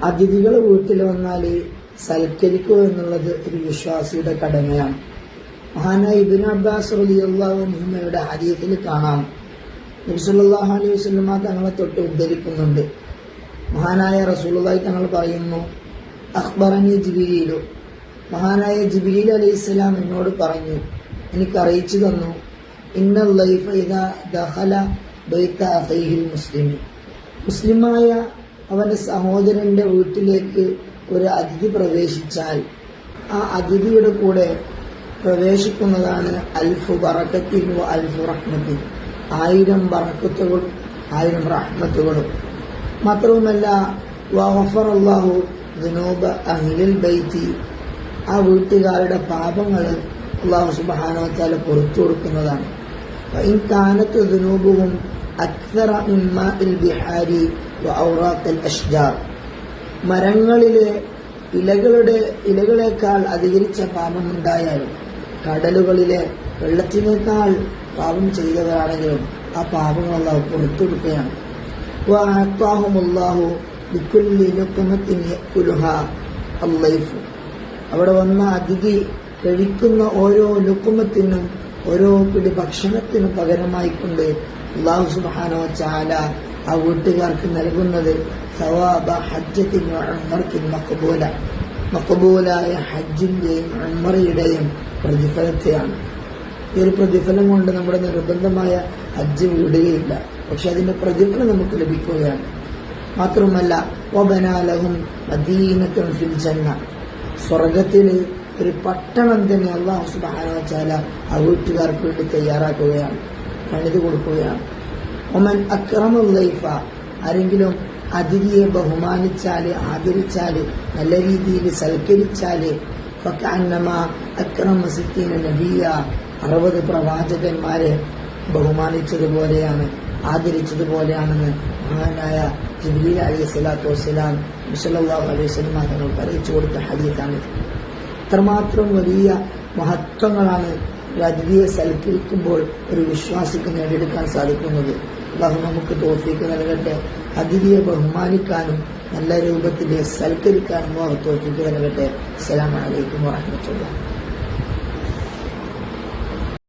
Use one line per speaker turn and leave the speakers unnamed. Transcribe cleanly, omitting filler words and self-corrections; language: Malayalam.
അതിഥികൾ വീട്ടിൽ വന്നാൽ സൽക്കരിക്കുക എന്നുള്ളത് ഒരു വിശ്വാസിയുടെ കടമയാണ്. മഹാനായ ഇബ്നു അബ്ബാസ് റളിയല്ലാഹു അൻഹുമയുടെ ഹദീസിൽ കാണാം, നബി സല്ലല്ലാഹു അലൈഹി വസല്ലമ തങ്ങളെ തൊട്ട് ഉദ്ധരിക്കുന്നുണ്ട്. മഹാനായ റസൂലുള്ളാഹി തങ്ങൾ പറയുന്നു, അഖ്ബറനി ജിബ്രീലു, മഹാനായ ജിബ്രീൽ അലൈഹിസ്സലാം എന്നോട് പറഞ്ഞു, എനിക്ക് അറിയിച്ചു തന്നു, ഇന്നൽ ലൈഫ ഇദാ ദഖല ബൈത അഖീഹിൽ മുസ്ലിമി, മുസ്ലിമായ അവന്റെ സഹോദരന്റെ വീട്ടിലേക്ക് ഒരു അതിഥി പ്രവേശിച്ചാൽ ആ അതിഥിയുടെ കൂടെ പ്രവേശിക്കുന്നതാണ് അൽഫു ബറക്കത്തിൻ വ അൽഫു റഹ്മത്തിൻ, 1000 ബറക്കത്തുകളും 1000 റഹ്മത്തുകളും. മാത്രവുമല്ല വഗഫറല്ലാഹു ദുനൂബ അഹ്ലിൽ ബൈത്തി, ആ വീട്ടുകാരുടെ പാപങ്ങൾ അല്ലാഹു സുബ്ഹാനഹു വ തആല പുറത്തു കൊടുക്കുന്നതാണ്. വഇൻ കാനത്ത് ദുനൂബുഹും അക്സറ മിൻ മാഇൽ ബിഹാരി വ ഔറാഖിൽ അഷ്ജാർ, മരങ്ങളിലെ ഇലകളേക്കാൾ അധികരിച്ച പാപമുണ്ടായാലും കടലുകളിലെ വെള്ളത്തിനേക്കാൾ പാപം ചെയ്തവരാണെങ്കിലും ആ പാപങ്ങൾ അല്ലാഹു പുറത്തു കൊടുക്കുകയാണ്. വഅഅതാഹുമുല്ലാഹു ബികുല്ലി ലുഖ്മത്തിൻ യഅകുലുഹാ അല്ലൈഫ്, അവിടെ വന്ന അതിഥി കഴിക്കുന്ന ഓരോ ലുഖ്മത്തിനും ഓരോ പിടി ഭക്ഷണത്തിനും പകരമായിക്കൊണ്ട് അല്ലാഹു സുബ്ഹാനഹു വ തആല ആ വീട്ടുകാർക്ക് നൽകുന്നത് സവാബ ഹജ്ജത്തിൻ വ ഉംറത്തിൻ മഖ്ബൂല, മഖ്ബൂലായ ഹജ്ജിന്റെയും ഉംറയുടെയും പ്രതിഫലത്തെയാണ്. ഈ ഒരു പ്രതിഫലം കൊണ്ട് നമ്മുടെ നിർബന്ധമായ ഹജ്ജ് വിടുകയില്ല, പക്ഷെ അതിന്റെ പ്രതിഫലം നമുക്ക് ലഭിക്കുകയാണ്. മാത്രമല്ല വബനാലഹും മദീനത്തുൻ ഫിൽ ജന്ന, സ്വർഗത്തിൽ ഒരു പട്ടണം തന്നെ അല്ലാഹു സുബ്ഹാനഹു വ തആല ആ വീട്ടുകാർക്ക് വേണ്ടി തയ്യാറാക്കുകയാണ്, പണിത് കൊടുക്കുകയാണ്. ഒമൻ അക്റമൽ ലൈഫ, ആരെങ്കിലും അതിഥിയെ ബഹുമാനിച്ചാല് ആദരിച്ചാല് നല്ല രീതിയിൽ സൽക്കരിച്ചാല് ഫകഅന്നമാ അക്റമ 60 നബിയ, 60 പ്രവാചകന്മാരെ ബഹുമാനിച്ചതുപോലെയാണ്, ആദരിച്ചതുപോലെയാണെന്ന് മഹാനായ ജിബ്രീൽ അലൈഹിസ്സലാത്തു വസ്സലാം സല്ലല്ലാഹു അലൈഹി വസല്ലം തങ്ങൾക്ക് അറിയിച്ചു കൊടുത്ത ഹദീസാണ്. അത്രമാത്രം വലിയ മഹത്വങ്ങളാണ് ഒരു അതിഥിയെ സൽക്കരിക്കുമ്പോൾ ഒരു വിശ്വാസിക്ക് നേടിയെടുക്കാൻ സാധിക്കുന്നത്. അല്ലാഹു നമുക്ക് തൗഫീഖ് നൽകട്ടെ. അതിഥിയെ ബഹുമാനിക്കാനും നല്ല രൂപത്തിൽ സൽക്കരിക്കാനും അല്ലാഹു തൗഫീഖ് നൽകട്ടെ. അസ്സലാമു അലൈക്കും വറഹ്മത്തുള്ളാഹി.